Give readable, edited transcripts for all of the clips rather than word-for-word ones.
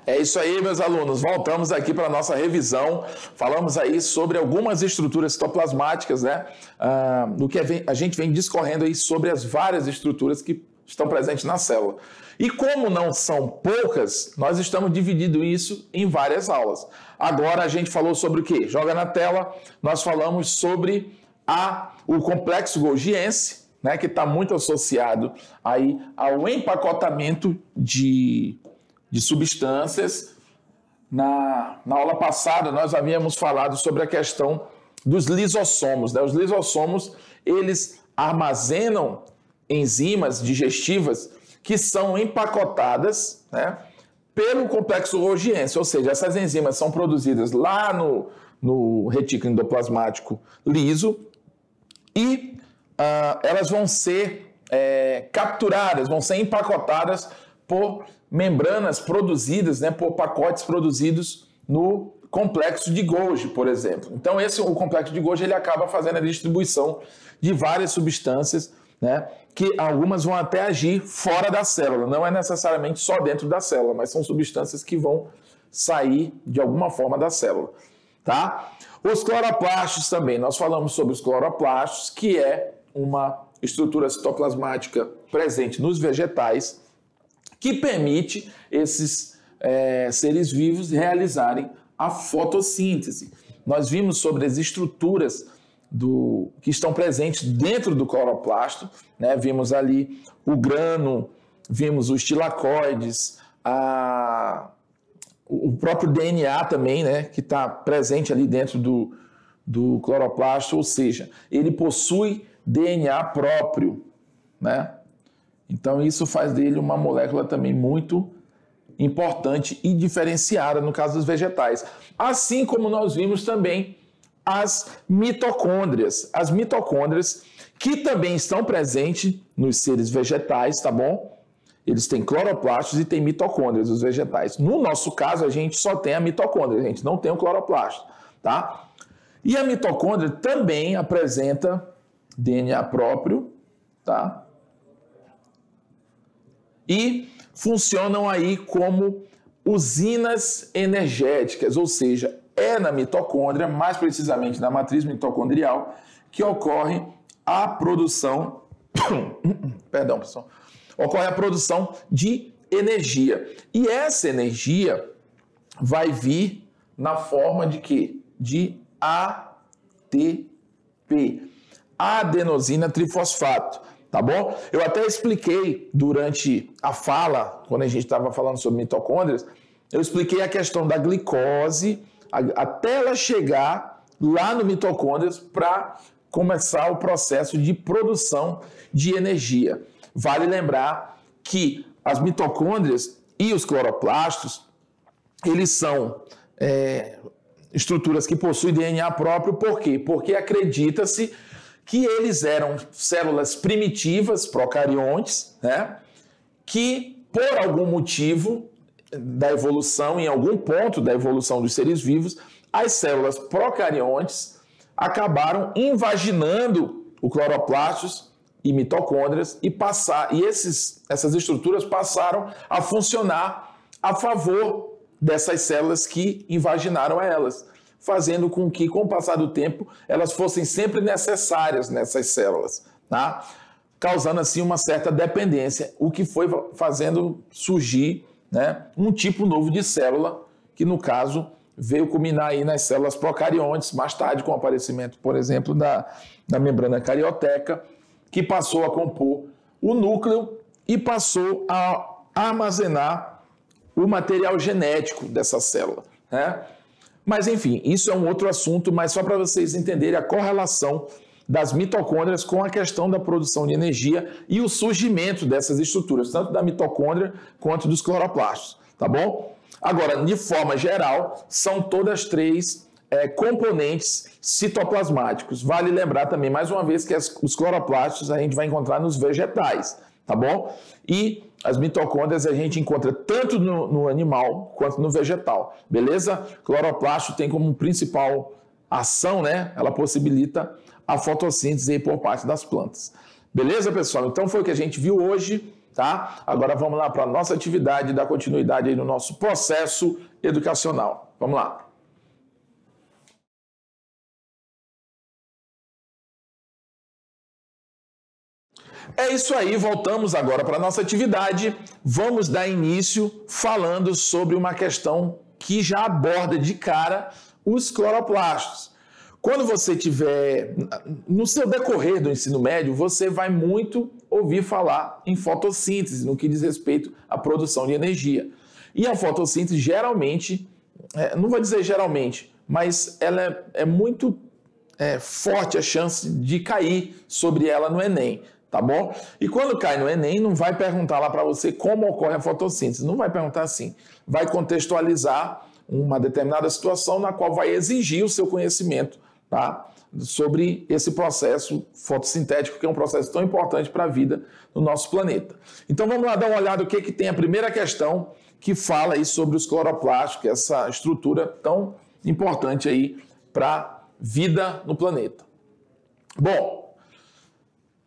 É isso aí, meus alunos. Voltamos aqui para a nossa revisão. Falamos aí sobre algumas estruturas citoplasmáticas, né? Do que a gente vem discorrendo aí sobre as várias estruturas que estão presentes na célula. E como não são poucas, nós estamos dividindo isso em várias aulas. Agora a gente falou sobre o quê? Joga na tela. Nós falamos sobre o complexo golgiense, né? Que está muito associado aí ao empacotamento de substâncias. Na aula passada, nós havíamos falado sobre a questão dos lisossomos, né? Os lisossomos, eles armazenam enzimas digestivas que são empacotadas, né, pelo complexo golgiense, ou seja, essas enzimas são produzidas lá no retículo endoplasmático liso e elas vão ser capturadas, vão ser empacotadas por membranas produzidas, né, por pacotes produzidos no complexo de Golgi, por exemplo. Então, o complexo de Golgi ele acaba fazendo a distribuição de várias substâncias, né, que algumas vão até agir fora da célula, não é necessariamente só dentro da célula, mas são substâncias que vão sair de alguma forma da célula, tá? Os cloroplastos também, nós falamos sobre os cloroplastos, que é uma estrutura citoplasmática presente nos vegetais, que permite esses seres vivos realizarem a fotossíntese. Nós vimos sobre as estruturas que estão presentes dentro do cloroplasto, né? Vimos ali o grano, vimos os tilacoides, o próprio DNA também, né? Que está presente ali dentro do cloroplasto, ou seja, ele possui DNA próprio, né? Então isso faz dele uma molécula também muito importante e diferenciada no caso dos vegetais. Assim como nós vimos também as mitocôndrias. As mitocôndrias que também estão presentes nos seres vegetais, tá bom? Eles têm cloroplastos e têm mitocôndrias, os vegetais. No nosso caso, a gente só tem a mitocôndria, a gente não tem o cloroplasto, tá? E a mitocôndria também apresenta DNA próprio, tá? E funcionam aí como usinas energéticas, ou seja, é na mitocôndria, mais precisamente na matriz mitocondrial, que ocorre a produção, perdão, pessoal, ocorre a produção de energia. E essa energia vai vir na forma de quê? De ATP, adenosina trifosfato, tá bom? Eu até expliquei durante a fala, quando a gente estava falando sobre mitocôndrias, eu expliquei a questão da glicose, até ela chegar lá no mitocôndrias para começar o processo de produção de energia. Vale lembrar que as mitocôndrias e os cloroplastos, eles são estruturas que possuem DNA próprio, por quê? Porque acredita-se que eles eram células primitivas, procariontes, né? Que por algum motivo da evolução, em algum ponto da evolução dos seres vivos, as células procariontes acabaram invaginando o cloroplastos e mitocôndrias e essas estruturas passaram a funcionar a favor dessas células que invaginaram elas, fazendo com que, com o passar do tempo, elas fossem sempre necessárias nessas células, tá? Causando assim uma certa dependência, o que foi fazendo surgir, né, um tipo novo de célula, que no caso veio culminar aí nas células procariontes, mais tarde com o aparecimento, por exemplo, da membrana carioteca, que passou a compor o núcleo e passou a armazenar o material genético dessa célula, né? Mas enfim, isso é um outro assunto, mas só para vocês entenderem a correlação das mitocôndrias com a questão da produção de energia e o surgimento dessas estruturas, tanto da mitocôndria quanto dos cloroplastos, tá bom? Agora, de forma geral, são todas três componentes citoplasmáticos. Vale lembrar também, mais uma vez, que os cloroplastos a gente vai encontrar nos vegetais, tá bom? E as mitocôndrias a gente encontra tanto no animal quanto no vegetal, beleza? Cloroplasto tem como principal ação, né? Ela possibilita a fotossíntese por parte das plantas. Beleza, pessoal? Então foi o que a gente viu hoje. tá? Agora vamos lá para a nossa atividade, dar continuidade aí no nosso processo educacional. Vamos lá. É isso aí, voltamos agora para a nossa atividade. Vamos dar início falando sobre uma questão que já aborda de cara os cloroplastos. Quando você tiver, no seu decorrer do ensino médio, você vai muito ouvir falar em fotossíntese, no que diz respeito à produção de energia. E a fotossíntese geralmente, não vou dizer geralmente, mas ela é muito forte a chance de cair sobre ela no Enem. Tá bom? E quando cai no Enem, não vai perguntar lá para você como ocorre a fotossíntese. Não vai perguntar assim. Vai contextualizar uma determinada situação na qual vai exigir o seu conhecimento, tá? Sobre esse processo fotossintético, que é um processo tão importante para a vida no nosso planeta. Então vamos lá dar uma olhada o que tem a primeira questão que fala aí sobre os cloroplásticos, essa estrutura tão importante aí para a vida no planeta. Bom,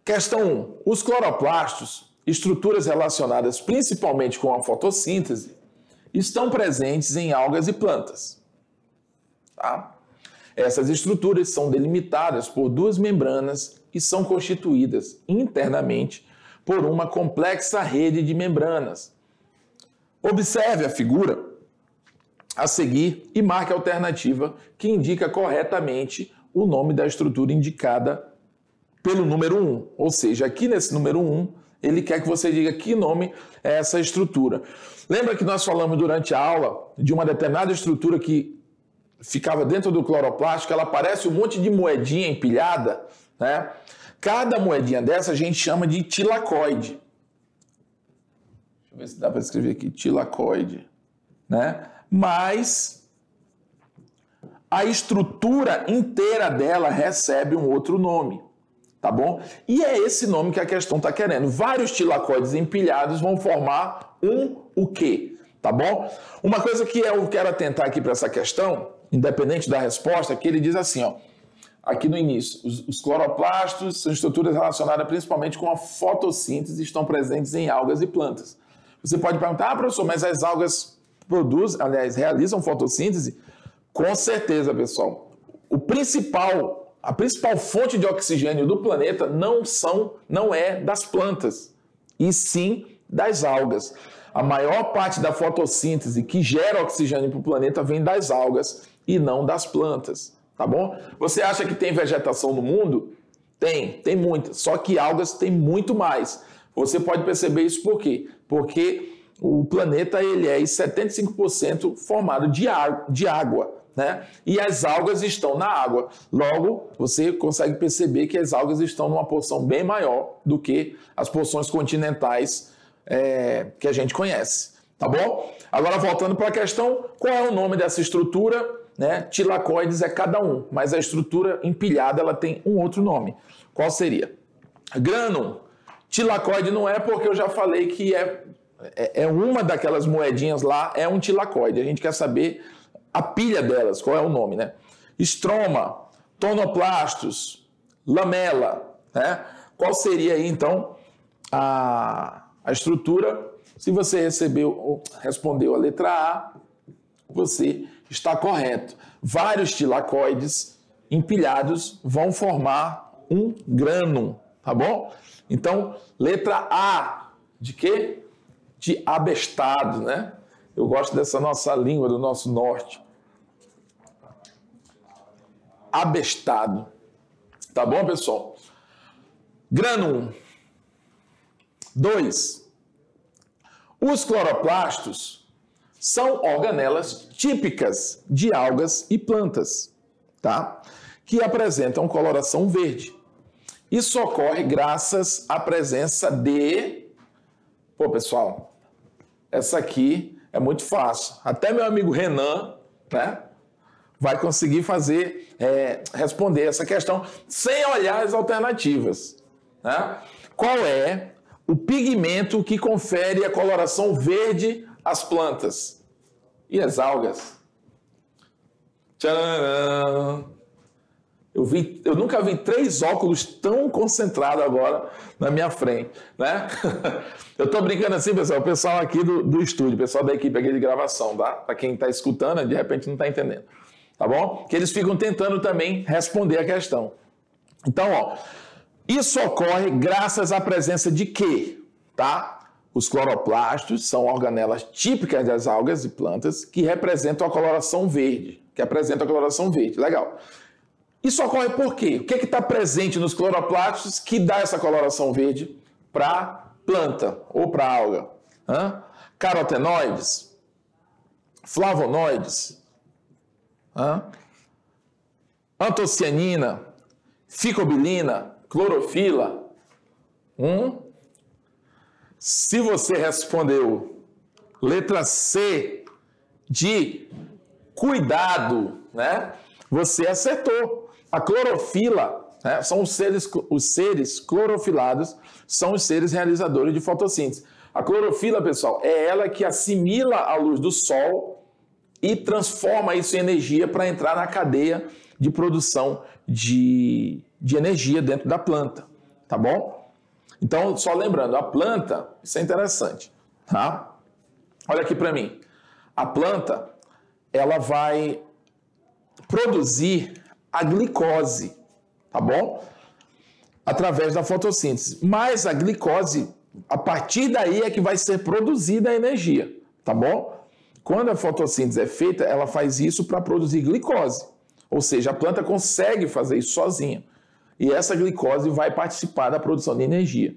questão 1. Os cloroplastos, estruturas relacionadas principalmente com a fotossíntese, estão presentes em algas e plantas. Tá? Essas estruturas são delimitadas por duas membranas e são constituídas internamente por uma complexa rede de membranas. Observe a figura a seguir e marque a alternativa que indica corretamente o nome da estrutura indicada pelo número 1, ou seja, aqui nesse número 1, ele quer que você diga que nome é essa estrutura. Lembra que nós falamos durante a aula de uma determinada estrutura que ficava dentro do cloroplástico, ela parece um monte de moedinha empilhada, né? Cada moedinha dessa a gente chama de tilacoide. Deixa eu ver se dá para escrever aqui, tilacoide, né? Mas a estrutura inteira dela recebe um outro nome. Tá bom? E é esse nome que a questão está querendo. Vários tilacoides empilhados vão formar o quê? Tá bom? Uma coisa que eu quero atentar aqui para essa questão, independente da resposta, é que ele diz assim, ó, aqui no início, os cloroplastos são estruturas relacionadas principalmente com a fotossíntese e estão presentes em algas e plantas. Você pode perguntar, professor, mas as algas realizam fotossíntese? Com certeza, pessoal. A principal fonte de oxigênio do planeta não é das plantas, e sim das algas. A maior parte da fotossíntese que gera oxigênio para o planeta vem das algas e não das plantas, tá bom? Você acha que tem vegetação no mundo? Tem muita, só que algas tem muito mais. Você pode perceber isso por quê? Porque o planeta ele é em 75% formado de água. Né? E as algas estão na água. Logo, você consegue perceber que as algas estão numa porção bem maior do que as porções continentais que a gente conhece. Tá bom? Agora, voltando para a questão, qual é o nome dessa estrutura? Né? Tilacoides é cada um, mas a estrutura empilhada ela tem um outro nome. Qual seria? Grânum. Tilacoide não é porque eu já falei que é uma daquelas moedinhas lá, é um tilacoide. A gente quer saber a pilha delas, qual é o nome, né? Estroma, tonoplastos, lamela, né? Qual seria aí, então, a estrutura? Se você respondeu a letra A, você está correto. Vários tilacoides empilhados vão formar um grânum, tá bom? Então, letra A, de quê? De abestado, né? Eu gosto dessa nossa língua do nosso norte. Abestado. Tá bom, pessoal? Grânum. 2. Os cloroplastos são organelas típicas de algas e plantas, tá? Que apresentam coloração verde. Isso ocorre graças à presença de... Pô, pessoal, essa aqui é muito fácil. Até meu amigo Renan, né, vai conseguir responder essa questão sem olhar as alternativas. Né? Qual é o pigmento que confere a coloração verde às plantas e às algas? Tcharam! Eu nunca vi 3 óculos tão concentrados agora na minha frente, né? Eu estou brincando assim, pessoal, o pessoal aqui do estúdio, o pessoal da equipe aqui de gravação, tá? Para quem está escutando, de repente não está entendendo, tá bom? Que eles ficam tentando também responder a questão. Então, ó, isso ocorre graças à presença de quê? Tá? Os cloroplastos são organelas típicas das algas e plantas que representam a coloração verde, Legal. Isso ocorre por quê? O que está presente nos cloroplastos que dá essa coloração verde para a planta ou para a alga? Carotenoides, flavonoides, antocianina, ficobilina, clorofila. Se você respondeu letra C de cuidado, né? Você acertou. A clorofila, né, são os seres clorofilados, são os seres realizadores de fotossíntese. A clorofila, pessoal, é ela que assimila a luz do sol e transforma isso em energia para entrar na cadeia de produção de energia dentro da planta, tá bom? Então, só lembrando, a planta, isso é interessante, tá? Olha aqui para mim. A planta, ela vai produzir a glicose, tá bom? Através da fotossíntese. Mas a glicose, a partir daí é que vai ser produzida a energia, tá bom? Quando a fotossíntese é feita, ela faz isso para produzir glicose. Ou seja, a planta consegue fazer isso sozinha. E essa glicose vai participar da produção de energia,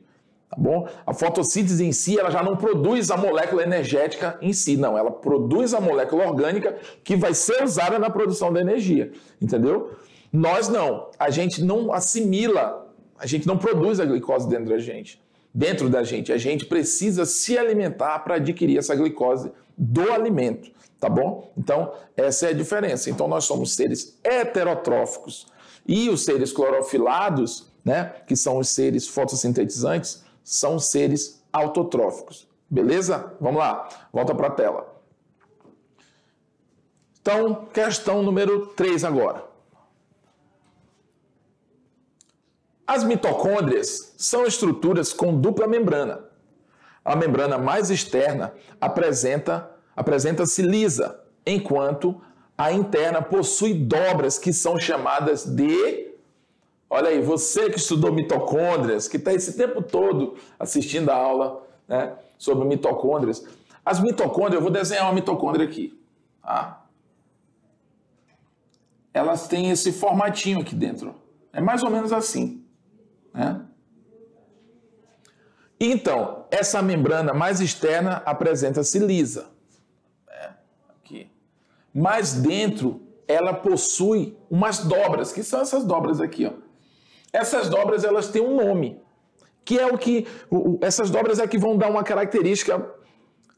tá bom? A fotossíntese em si, ela já não produz a molécula energética em si, não. Ela produz a molécula orgânica que vai ser usada na produção da energia, entendeu? Nós não. A gente não assimila, a gente não produz a glicose dentro da gente. A gente precisa se alimentar para adquirir essa glicose do alimento, tá bom? Então, essa é a diferença. Então, nós somos seres heterotróficos e os seres clorofilados, né, que são os seres fotossintetizantes, são seres autotróficos. Beleza? Vamos lá. Volta para a tela. Então, questão número 3 agora. As mitocôndrias são estruturas com dupla membrana. A membrana mais externa apresenta-se lisa, enquanto a interna possui dobras que são chamadas de... Olha aí, você que estudou mitocôndrias, que está esse tempo todo assistindo a aula, né, sobre mitocôndrias. As mitocôndrias, eu vou desenhar uma mitocôndria aqui. Tá? Elas têm esse formatinho aqui dentro. É mais ou menos assim. Né? Então, essa membrana mais externa apresenta-se lisa. Aqui. Mas dentro, ela possui umas dobras, que são essas dobras aqui, ó. Essas dobras, elas têm um nome, que é essas dobras é que vão dar uma característica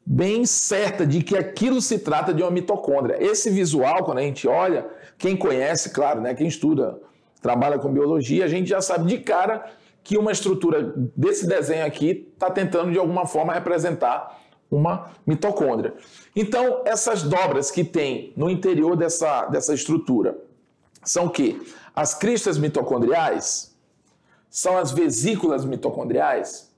bem certa de que aquilo se trata de uma mitocôndria. Esse visual, quando a gente olha, quem conhece, claro, né, quem estuda, trabalha com biologia, a gente já sabe de cara que uma estrutura desse desenho aqui está tentando de alguma forma representar uma mitocôndria. Então, essas dobras que tem no interior dessa estrutura são o quê? As cristas mitocondriais, são as vesículas mitocondriais,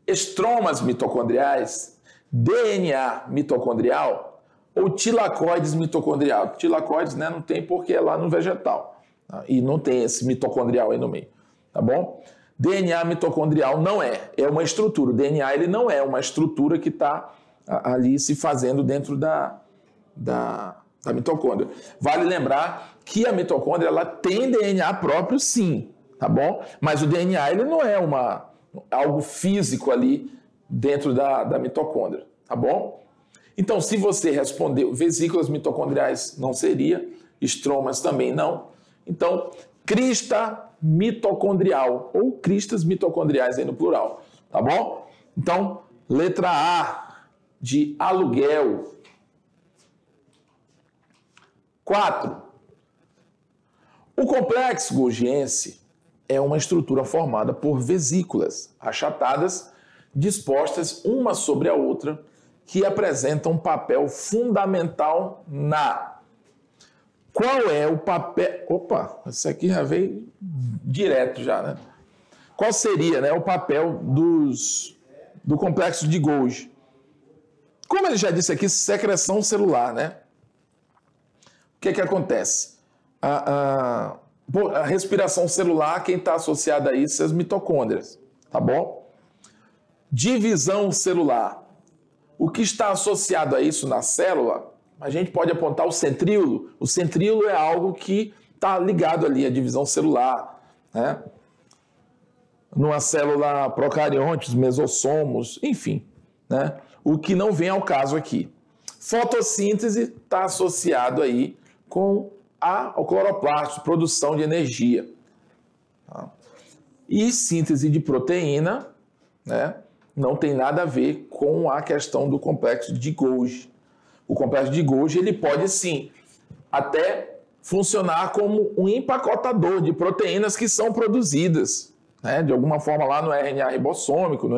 estromas mitocondriais, DNA mitocondrial ou tilacoides mitocondrial. Tilacoides, né, não tem porque é lá no vegetal. Tá? E não tem esse mitocondrial aí no meio. Tá bom? DNA mitocondrial não é uma estrutura. O DNA ele não é uma estrutura que está ali se fazendo dentro da mitocôndria. Vale lembrar que a mitocôndria ela tem DNA próprio, sim, tá bom? Mas o DNA ele não é algo físico ali dentro da mitocôndria, tá bom? Então, se você respondeu vesículas mitocondriais, não seria, estromas também não. Então, crista mitocondrial ou cristas mitocondriais aí no plural, tá bom? Então, letra A de aluguel. 4. O complexo golgiense é uma estrutura formada por vesículas achatadas, dispostas uma sobre a outra, que apresentam um papel fundamental na Qual é o papel... Opa, isso aqui já veio direto já, né? Qual seria, né, o papel do complexo de Golgi? Como ele já disse aqui, secreção celular, né? O que acontece? A respiração celular, quem está associado a isso são as mitocôndrias, tá bom? Divisão celular. O que está associado a isso na célula, a gente pode apontar o centríolo. O centríolo é algo que está ligado ali à divisão celular, né? Numa célula procarionte, mesossomos, enfim, né? O que não vem ao caso aqui. Fotossíntese está associado aí com ao cloroplasto, produção de energia. Tá? E síntese de proteína, né, não tem nada a ver com a questão do complexo de Golgi. O complexo de Golgi ele pode sim até funcionar como um empacotador de proteínas que são produzidas, né, de alguma forma lá no RNA ribossômico,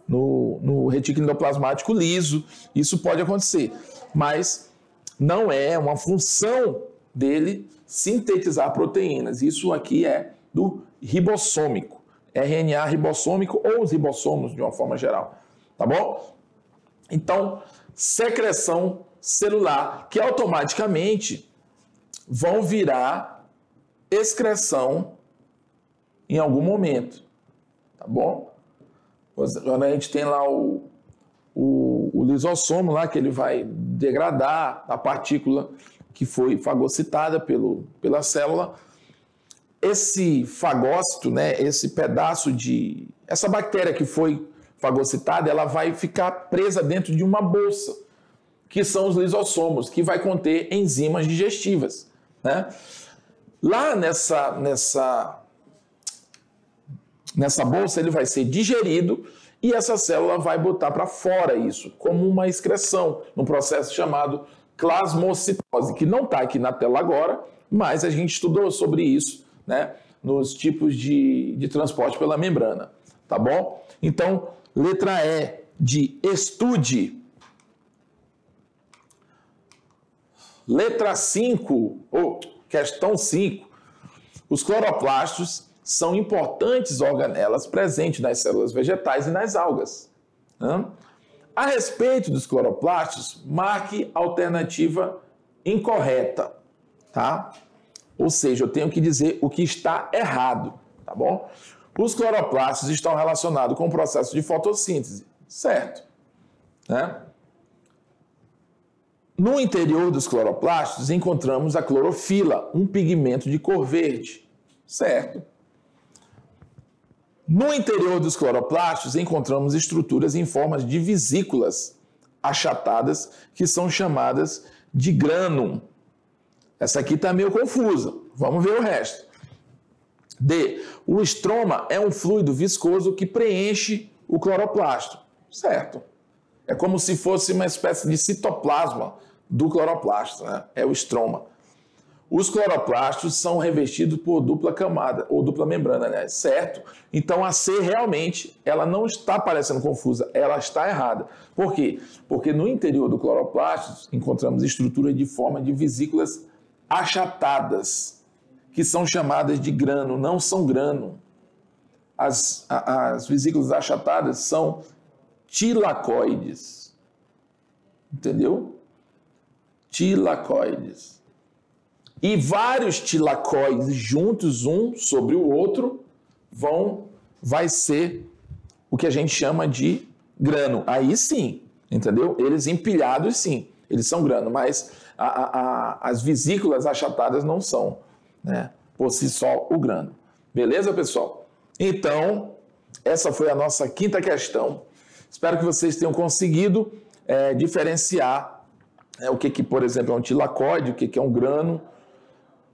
no retículo endoplasmático liso. Isso pode acontecer, mas não é uma função dele sintetizar proteínas. Isso aqui é do ribossômico, RNA ribossômico ou os ribossomos de uma forma geral, tá bom? Então, secreção celular, que automaticamente vão virar excreção em algum momento, tá bom? Quando a gente tem lá o lisossomo lá, que ele vai degradar a partícula que foi fagocitada pela célula. Esse fagócito, né, esse pedaço essa bactéria que foi fagocitada, ela vai ficar presa dentro de uma bolsa, que são os lisossomos, que vai conter enzimas digestivas, né? Lá nessa bolsa ele vai ser digerido e essa célula vai botar para fora isso, como uma excreção, num processo chamado plasmocitose, que não está aqui na tela agora, mas a gente estudou sobre isso, né, nos tipos de transporte pela membrana, tá bom? Então, letra E de estude. Letra 5, ou questão 5, os cloroplastos são importantes organelas presentes nas células vegetais e nas algas. A respeito dos cloroplastos, marque a alternativa incorreta, tá? Ou seja, eu tenho que dizer o que está errado, tá bom? Os cloroplastos estão relacionados com o processo de fotossíntese, certo? Né? No interior dos cloroplastos encontramos a clorofila, um pigmento de cor verde, certo? No interior dos cloroplastos encontramos estruturas em formas de vesículas achatadas que são chamadas de grânum. Essa aqui está meio confusa. Vamos ver o resto. D. O estroma é um fluido viscoso que preenche o cloroplasto. Certo. É como se fosse uma espécie de citoplasma do cloroplasto, né? É o estroma. Os cloroplastos são revestidos por dupla camada, ou dupla membrana, né? Certo? Então a C realmente, ela não está parecendo confusa, ela está errada. Por quê? Porque no interior do cloroplasto encontramos estruturas de forma de vesículas achatadas, que são chamadas de grano, não são grano. As vesículas achatadas são tilacoides. Entendeu? Tilacoides. E vários tilacoides juntos, um sobre o outro, vai ser o que a gente chama de grano. Aí sim, entendeu? Eles empilhados sim, eles são grano, mas as vesículas achatadas não são, né? Por si só o grano. Beleza, pessoal? Então, essa foi a nossa quinta questão. Espero que vocês tenham conseguido diferenciar o que, por exemplo, é um tilacoide, o que é um grano,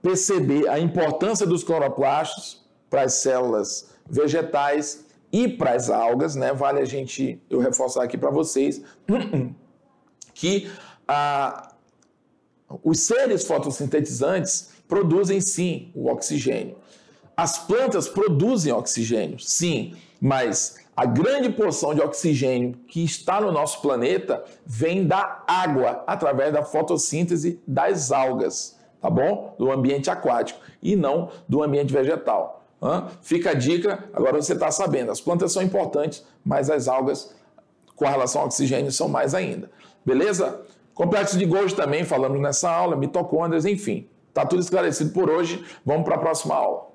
perceber a importância dos cloroplastos para as células vegetais e para as algas, né? Vale eu reforçar aqui para vocês que os seres fotossintetizantes produzem sim o oxigênio. As plantas produzem oxigênio, sim, mas a grande porção de oxigênio que está no nosso planeta vem da água, através da fotossíntese das algas. tá bom? Do ambiente aquático e não do ambiente vegetal. Fica a dica, agora você está sabendo, as plantas são importantes, mas as algas com relação ao oxigênio são mais ainda. Beleza? Complexo de Golgi também, falamos nessa aula, mitocôndrias, enfim. Está tudo esclarecido por hoje, vamos para a próxima aula.